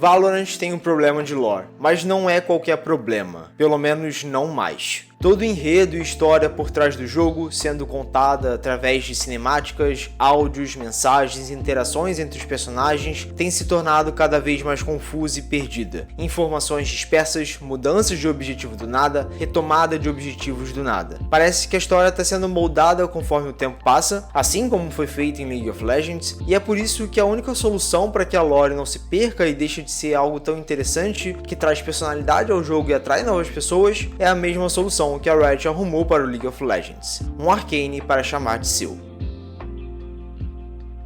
Valorant tem um problema de lore, mas não é qualquer problema, pelo menos não mais. Todo o enredo e história por trás do jogo sendo contada através de cinemáticas, áudios, mensagens e interações entre os personagens tem se tornado cada vez mais confusa e perdida. Informações dispersas, mudanças de objetivo do nada, retomada de objetivos do nada. Parece que a história está sendo moldada conforme o tempo passa, assim como foi feito em League of Legends, e é por isso que a única solução para que a lore não se perca e deixe de ser algo tão interessante, que traz personalidade ao jogo e atrai novas pessoas, é a mesma solução que a Riot arrumou para o League of Legends, um Arcane para chamar de seu.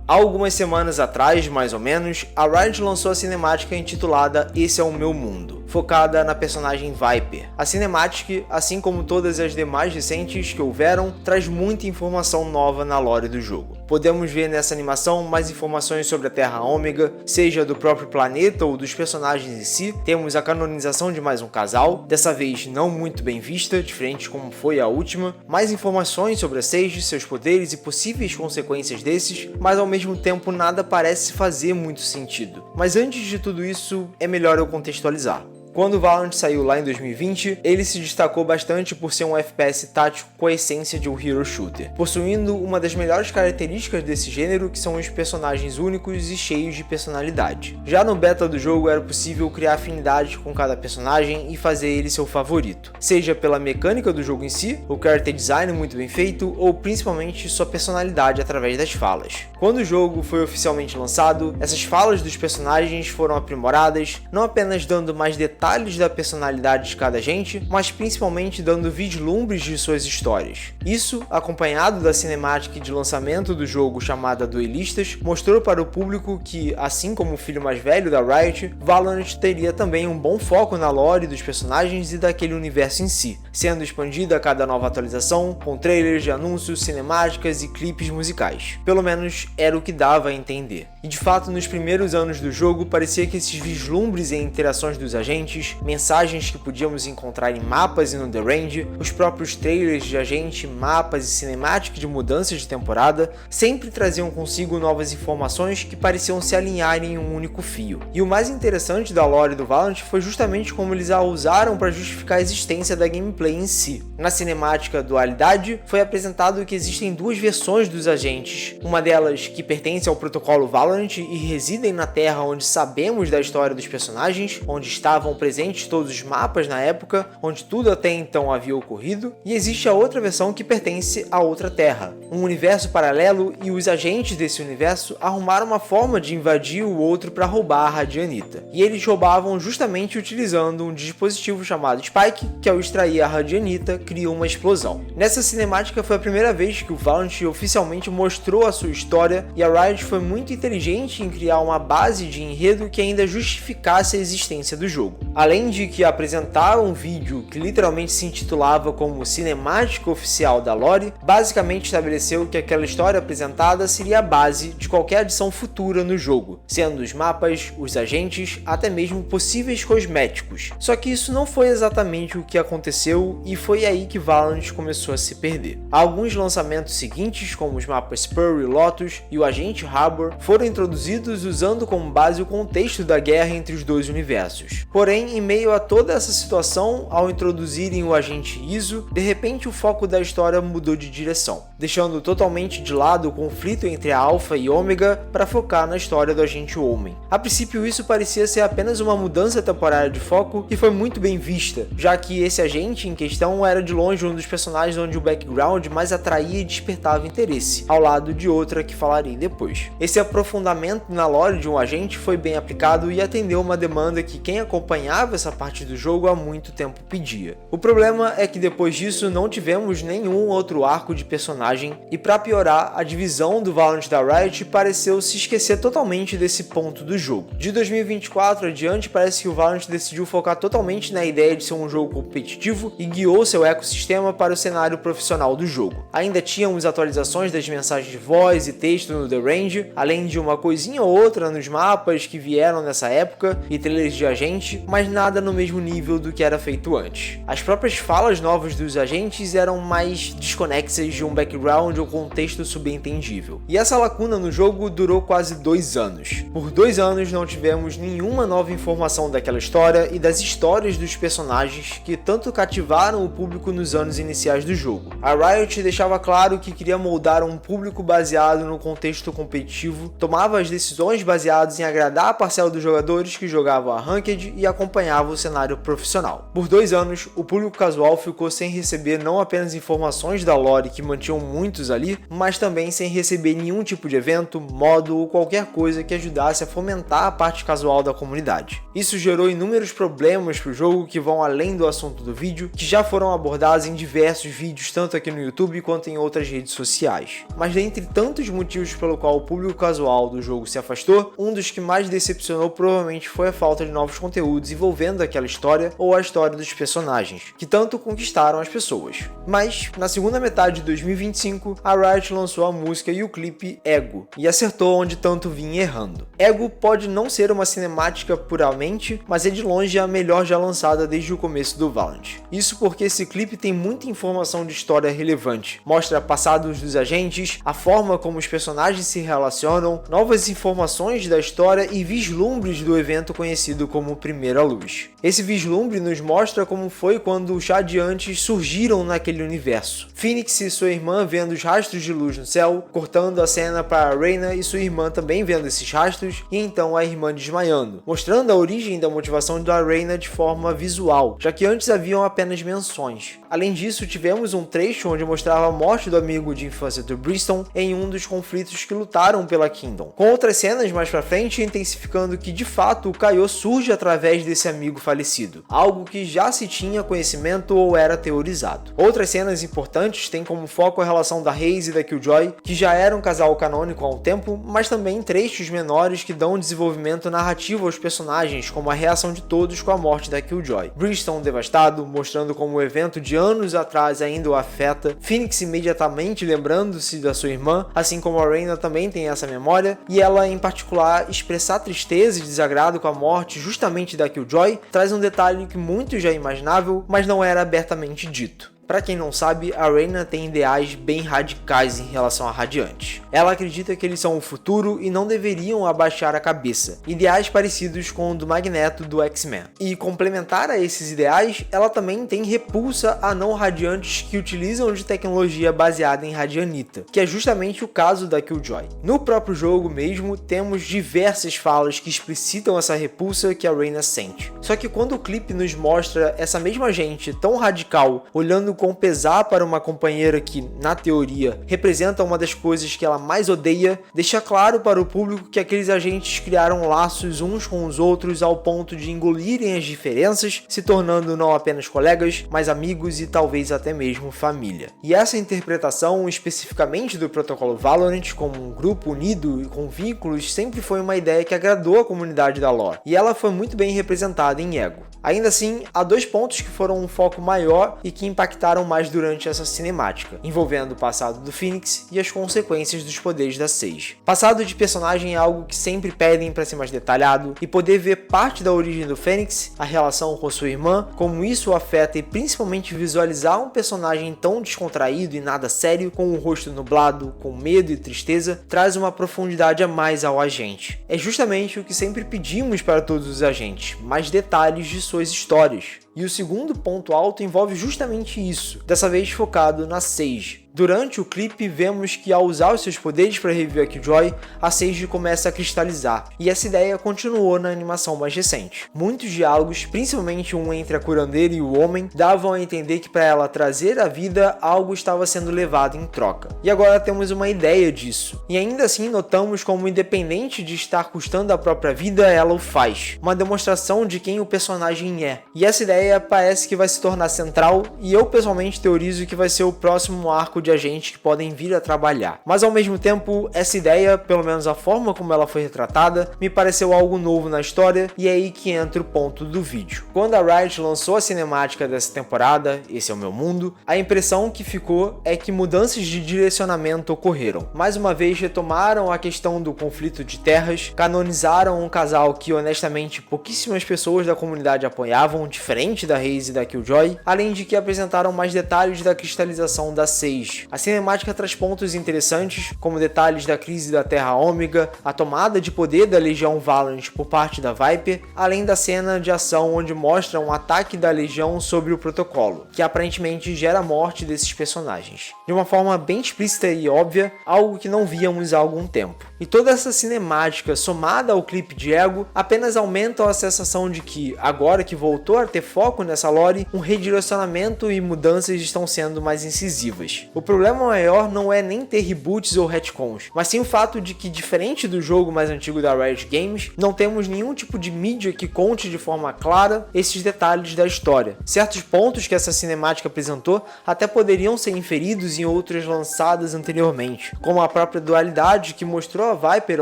Há algumas semanas atrás, mais ou menos, a Riot lançou a cinemática intitulada Esse é o Meu Mundo, focada na personagem Viper. A cinemática, assim como todas as demais recentes que houveram, traz muita informação nova na lore do jogo. Podemos ver nessa animação mais informações sobre a Terra Ômega, seja do próprio planeta ou dos personagens em si. Temos a canonização de mais um casal, dessa vez não muito bem vista, diferente como foi a última. Mais informações sobre a Sage, seus poderes e possíveis consequências desses, mas ao mesmo tempo nada parece fazer muito sentido. Mas antes de tudo isso, é melhor eu contextualizar. Quando o Valorant saiu lá em 2020, ele se destacou bastante por ser um FPS tático com a essência de um hero shooter, possuindo uma das melhores características desse gênero, que são os personagens únicos e cheios de personalidade. Já no beta do jogo era possível criar afinidade com cada personagem e fazer ele seu favorito, seja pela mecânica do jogo em si, o character design muito bem feito, ou principalmente sua personalidade através das falas. Quando o jogo foi oficialmente lançado, essas falas dos personagens foram aprimoradas, não apenas dando mais detalhes da personalidade de cada agente, mas principalmente dando vislumbres de suas histórias. Isso, acompanhado da cinemática de lançamento do jogo chamada Duelistas, mostrou para o público que, assim como o filho mais velho da Riot, Valorant teria também um bom foco na lore dos personagens e daquele universo em si, sendo expandido a cada nova atualização, com trailers de anúncios, cinemáticas e clipes musicais. Pelo menos era o que dava a entender. E de fato, nos primeiros anos do jogo, parecia que esses vislumbres e interações dos agentes, mensagens que podíamos encontrar em mapas e no The Range, os próprios trailers de agente, mapas e cinemática de mudanças de temporada, sempre traziam consigo novas informações que pareciam se alinhar em um único fio. E o mais interessante da lore do Valorant foi justamente como eles a usaram para justificar a existência da gameplay em si. Na cinemática Dualidade, foi apresentado que existem duas versões dos agentes, uma delas que pertence ao protocolo Valorant e residem na Terra onde sabemos da história dos personagens, onde estavam presentes todos os mapas na época, onde tudo até então havia ocorrido, e existe a outra versão que pertence a outra Terra, um universo paralelo, e os agentes desse universo arrumaram uma forma de invadir o outro para roubar a Radianita. E eles roubavam justamente utilizando um dispositivo chamado Spike, que ao extrair a Radianita, criou uma explosão. Nessa cinemática foi a primeira vez que o Valorant oficialmente mostrou a sua história, e a Riot foi muito inteligente em criar uma base de enredo que ainda justificasse a existência do jogo. Além de que apresentaram um vídeo que literalmente se intitulava como cinemática oficial da lore, basicamente estabeleceu que aquela história apresentada seria a base de qualquer adição futura no jogo, sendo os mapas, os agentes, até mesmo possíveis cosméticos. Só que isso não foi exatamente o que aconteceu e foi aí que Valorant começou a se perder. Alguns lançamentos seguintes, como os mapas Spur e Lotus e o agente Harbor, foram introduzidos usando como base o contexto da guerra entre os dois universos. Porém, em meio a toda essa situação, ao introduzirem o agente ISO, de repente o foco da história mudou de direção, deixando totalmente de lado o conflito entre a Alpha e Ômega para focar na história do agente Homem. A princípio isso parecia ser apenas uma mudança temporária de foco e foi muito bem vista, já que esse agente em questão era de longe um dos personagens onde o background mais atraía e despertava interesse, ao lado de outra que falarei depois. Esse aprofundamento na lore de um agente foi bem aplicado e atendeu uma demanda que quem acompanhava essa parte do jogo há muito tempo pedia. O problema é que depois disso não tivemos nenhum outro arco de personagem e, para piorar, a divisão do Valorant da Riot pareceu se esquecer totalmente desse ponto do jogo. De 2024 adiante, parece que o Valorant decidiu focar totalmente na ideia de ser um jogo competitivo e guiou seu ecossistema para o cenário profissional do jogo. Ainda tínhamos atualizações das mensagens de voz e texto no The Range, além de uma coisinha ou outra nos mapas que vieram nessa época e trailers de agente, mas nada no mesmo nível do que era feito antes. As próprias falas novas dos agentes eram mais desconexas de um background background ou contexto subentendível. E essa lacuna no jogo durou quase 2 anos. Por 2 anos não tivemos nenhuma nova informação daquela história e das histórias dos personagens que tanto cativaram o público nos anos iniciais do jogo. A Riot deixava claro que queria moldar um público baseado no contexto competitivo, tomava as decisões baseadas em agradar a parcela dos jogadores que jogavam a Ranked e acompanhavam o cenário profissional. Por 2 anos, o público casual ficou sem receber não apenas informações da lore que mantinham muitos ali, mas também sem receber nenhum tipo de evento, modo ou qualquer coisa que ajudasse a fomentar a parte casual da comunidade. Isso gerou inúmeros problemas para o jogo que vão além do assunto do vídeo, que já foram abordados em diversos vídeos tanto aqui no YouTube quanto em outras redes sociais. Mas dentre tantos motivos pelo qual o público casual do jogo se afastou, um dos que mais decepcionou provavelmente foi a falta de novos conteúdos envolvendo aquela história ou a história dos personagens, que tanto conquistaram as pessoas. Mas, na segunda metade de 2025, a Riot lançou a música e o clipe Ego, e acertou onde tanto vinha errando. Ego pode não ser uma cinemática puramente, mas é de longe a melhor já lançada desde o começo do Valorant. Isso porque esse clipe tem muita informação de história relevante, mostra passados dos agentes, a forma como os personagens se relacionam, novas informações da história e vislumbres do evento conhecido como Primeira Luz. Esse vislumbre nos mostra como foi quando os Radiantes surgiram naquele universo. Phoenix e sua irmã vendo os rastros de luz no céu, cortando a cena para Reyna e sua irmã também vendo esses rastros, e então a irmã desmaiando, mostrando a origem da motivação da Reyna de forma visual, já que antes haviam apenas menções. Além disso, tivemos um trecho onde mostrava a morte do amigo de infância do Brimstone em um dos conflitos que lutaram pela Kingdom, com outras cenas mais pra frente intensificando que de fato o Kaiô surge através desse amigo falecido, algo que já se tinha conhecimento ou era teorizado. Outras cenas importantes têm como foco a relação da Raze e da Killjoy, que já era um casal canônico há um tempo, mas também trechos menores que dão desenvolvimento narrativo aos personagens, como a reação de todos com a morte da Killjoy. Brimstone devastado, mostrando como o evento de anos atrás ainda o afeta, Phoenix imediatamente lembrando-se da sua irmã, assim como a Reyna também tem essa memória, e ela em particular expressar tristeza e desagrado com a morte justamente da Killjoy, traz um detalhe que muitos já imaginavam, mas não era abertamente dito. Para quem não sabe, a Reyna tem ideais bem radicais em relação a Radiantes. Ela acredita que eles são o futuro e não deveriam abaixar a cabeça, ideais parecidos com o do Magneto do X-Men. E complementar a esses ideais, ela também tem repulsa a não Radiantes que utilizam de tecnologia baseada em Radianita, que é justamente o caso da Killjoy. No próprio jogo mesmo, temos diversas falas que explicitam essa repulsa que a Reyna sente. Só que quando o clipe nos mostra essa mesma gente tão radical, olhando com pesar para uma companheira que, na teoria, representa uma das coisas que ela mais odeia, deixa claro para o público que aqueles agentes criaram laços uns com os outros ao ponto de engolirem as diferenças, se tornando não apenas colegas, mas amigos e talvez até mesmo família. E essa interpretação, especificamente do protocolo Valorant, como um grupo unido e com vínculos, sempre foi uma ideia que agradou a comunidade da lore, e ela foi muito bem representada em Ego. Ainda assim, há 2 pontos que foram um foco maior e que impactaram mais durante essa cinemática, envolvendo o passado do Phoenix e as consequências dos poderes da Sage. Passado de personagem é algo que sempre pedem para ser mais detalhado, e poder ver parte da origem do Phoenix, a relação com sua irmã, como isso o afeta e principalmente visualizar um personagem tão descontraído e nada sério, com o rosto nublado, com medo e tristeza, traz uma profundidade a mais ao agente. É justamente o que sempre pedimos para todos os agentes, mais detalhes de suas histórias. E o segundo ponto alto envolve justamente isso, dessa vez focado na Sage. Durante o clipe, vemos que ao usar os seus poderes para reviver a Killjoy, a Sage começa a cristalizar, e essa ideia continuou na animação mais recente. Muitos diálogos, principalmente um entre a curandeira e o homem, davam a entender que para ela trazer à vida, algo estava sendo levado em troca. E agora temos uma ideia disso, e ainda assim notamos como, independente de estar custando a própria vida, ela o faz. Uma demonstração de quem o personagem é. E essa ideia parece que vai se tornar central, e eu pessoalmente teorizo que vai ser o próximo arco de agentes que podem vir a trabalhar. Mas ao mesmo tempo, essa ideia, pelo menos a forma como ela foi retratada, me pareceu algo novo na história, e é aí que entra o ponto do vídeo. Quando a Riot lançou a cinemática dessa temporada, Esse é o Meu Mundo, a impressão que ficou é que mudanças de direcionamento ocorreram. Mais uma vez retomaram a questão do conflito de terras, canonizaram um casal que honestamente pouquíssimas pessoas da comunidade apoiavam, diferente da Raze e da Killjoy, além de que apresentaram mais detalhes da cristalização da Sage, existe. A cinemática traz pontos interessantes, como detalhes da crise da Terra Ômega, a tomada de poder da Legião Vallant por parte da Viper, além da cena de ação onde mostra um ataque da Legião sobre o protocolo, que aparentemente gera a morte desses personagens. De uma forma bem explícita e óbvia, algo que não víamos há algum tempo. E toda essa cinemática, somada ao clipe de ego, apenas aumentam a sensação de que, agora que voltou a ter foco nessa lore, um redirecionamento e mudanças estão sendo mais incisivas. O problema maior não é nem ter reboots ou retcons, mas sim o fato de que, diferente do jogo mais antigo da Riot Games, não temos nenhum tipo de mídia que conte de forma clara esses detalhes da história. Certos pontos que essa cinemática apresentou até poderiam ser inferidos em outras lançadas anteriormente, como a própria dualidade que mostrou a Viper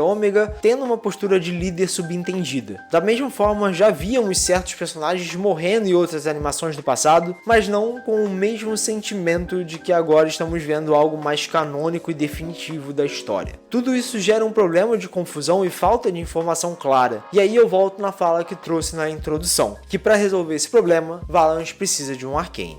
Ômega tendo uma postura de líder subentendida. Da mesma forma, já víamos certos personagens morrendo em outras animações do passado, mas não com o mesmo sentimento de que agora estamos vendo algo mais canônico e definitivo da história. Tudo isso gera um problema de confusão e falta de informação clara, e aí eu volto na fala que trouxe na introdução, que para resolver esse problema, Valorant precisa de um Arcane.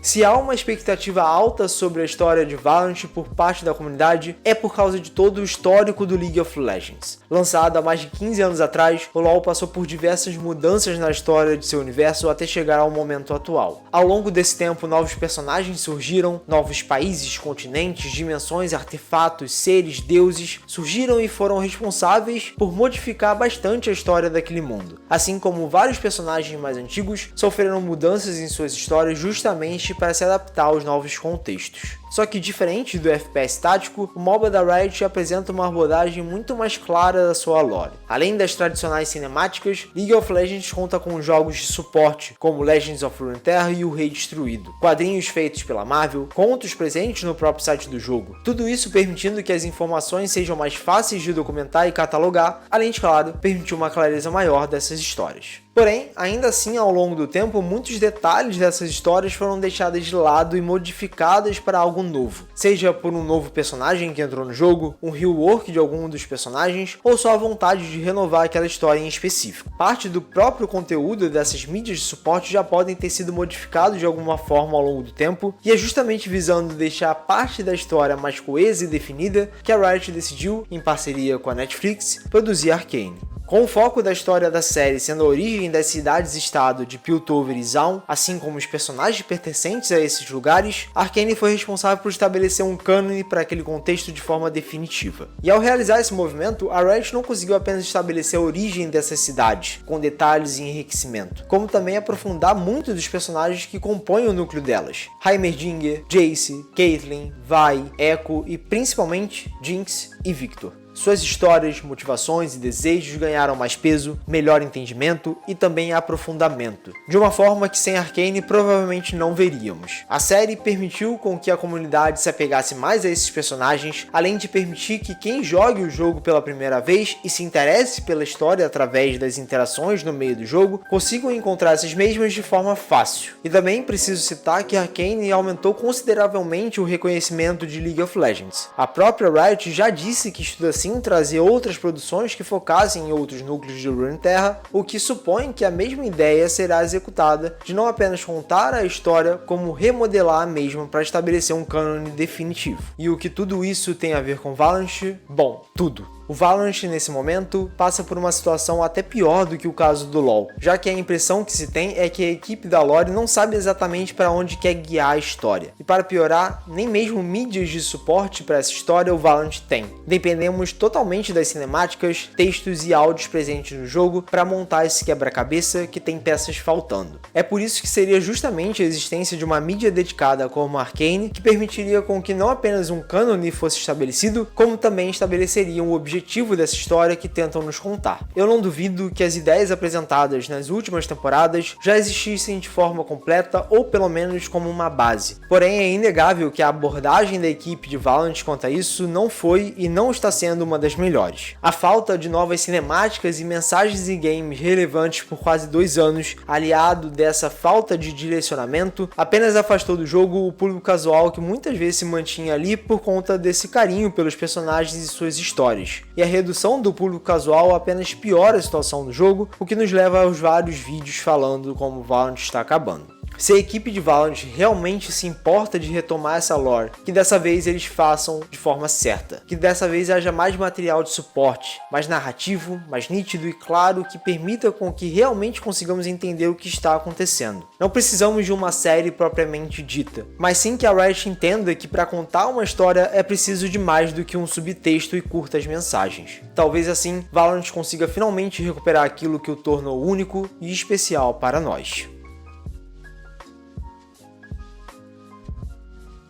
Se há uma expectativa alta sobre a história de Valorant por parte da comunidade, é por causa de todo o histórico do League of Legends. Lançado há mais de 15 anos atrás, o LoL passou por diversas mudanças na história de seu universo até chegar ao momento atual. Ao longo desse tempo, novos personagens surgiram, novos países, continentes, dimensões, artefatos, seres, deuses surgiram e foram responsáveis por modificar bastante a história daquele mundo. Assim como vários personagens mais antigos sofreram mudanças em suas histórias justamente para se adaptar aos novos contextos. Só que diferente do FPS tático, o MOBA da Riot apresenta uma abordagem muito mais clara da sua lore. Além das tradicionais cinemáticas, League of Legends conta com jogos de suporte, como Legends of Runeterra e o Rei Destruído, quadrinhos feitos pela Marvel, contos presentes no próprio site do jogo. Tudo isso permitindo que as informações sejam mais fáceis de documentar e catalogar, além de, claro, permitir uma clareza maior dessas histórias. Porém, ainda assim, ao longo do tempo, muitos detalhes dessas histórias foram deixadas de lado e modificadas para algo novo, seja por um novo personagem que entrou no jogo, um rework de algum dos personagens, ou só a vontade de renovar aquela história em específico. Parte do próprio conteúdo dessas mídias de suporte já podem ter sido modificados de alguma forma ao longo do tempo, e é justamente visando deixar parte da história mais coesa e definida que a Riot decidiu, em parceria com a Netflix, produzir Arcane. Com o foco da história da série sendo a origem das cidades-estado de Piltover e Zaun, assim como os personagens pertencentes a esses lugares, Arcane foi responsável por estabelecer um cânone para aquele contexto de forma definitiva. E ao realizar esse movimento, a Riot não conseguiu apenas estabelecer a origem dessas cidades, com detalhes e enriquecimento, como também aprofundar muito dos personagens que compõem o núcleo delas. Heimerdinger, Jayce, Caitlyn, Vi, Echo e principalmente Jinx e Victor. Suas histórias, motivações e desejos ganharam mais peso, melhor entendimento e também aprofundamento, de uma forma que sem Arcane provavelmente não veríamos. A série permitiu com que a comunidade se apegasse mais a esses personagens, além de permitir que quem jogue o jogo pela primeira vez e se interesse pela história através das interações no meio do jogo, consigam encontrar essas mesmas de forma fácil. E também preciso citar que Arcane aumentou consideravelmente o reconhecimento de League of Legends. A própria Riot já disse que estuda assim trazer outras produções que focassem em outros núcleos de Runeterra, o que supõe que a mesma ideia será executada de não apenas contar a história, como remodelar a mesma para estabelecer um cânone definitivo. E o que tudo isso tem a ver com Valorant? Bom, tudo. O Valorant, nesse momento, passa por uma situação até pior do que o caso do LoL, já que a impressão que se tem é que a equipe da lore não sabe exatamente para onde quer guiar a história. E para piorar, nem mesmo mídias de suporte para essa história o Valorant tem. Dependemos totalmente das cinemáticas, textos e áudios presentes no jogo para montar esse quebra-cabeça que tem peças faltando. É por isso que seria justamente a existência de uma mídia dedicada como Arcane que permitiria com que não apenas um cânone fosse estabelecido, como também estabeleceria um objetivo dessa história que tentam nos contar. Eu não duvido que as ideias apresentadas nas últimas temporadas já existissem de forma completa ou pelo menos como uma base. Porém, é inegável que a abordagem da equipe de Valorant quanto a isso não foi e não está sendo uma das melhores. A falta de novas cinemáticas e mensagens em games relevantes por quase 2 anos, aliado dessa falta de direcionamento, apenas afastou do jogo o público casual que muitas vezes se mantinha ali por conta desse carinho pelos personagens e suas histórias. E a redução do público casual apenas piora a situação do jogo, o que nos leva aos vários vídeos falando como o Valorant está acabando. Se a equipe de Valorant realmente se importa de retomar essa lore, que dessa vez eles façam de forma certa, que dessa vez haja mais material de suporte, mais narrativo, mais nítido e claro, que permita com que realmente consigamos entender o que está acontecendo. Não precisamos de uma série propriamente dita, mas sim que a Riot entenda que para contar uma história é preciso de mais do que um subtexto e curtas mensagens. Talvez assim, Valorant consiga finalmente recuperar aquilo que o tornou único e especial para nós.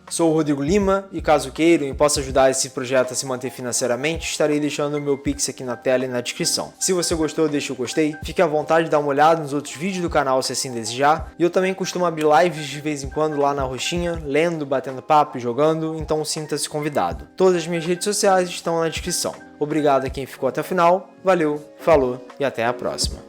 Sou o Rodrigo Lima e caso queiram e possa ajudar esse projeto a se manter financeiramente, estarei deixando o meu Pix aqui na tela e na descrição. Se você gostou, deixe o gostei, fique à vontade de dar uma olhada nos outros vídeos do canal se assim desejar, e eu também costumo abrir lives de vez em quando lá na roxinha, lendo, batendo papo e jogando, então sinta-se convidado. Todas as minhas redes sociais estão na descrição. Obrigado a quem ficou até o final, valeu, falou e até a próxima.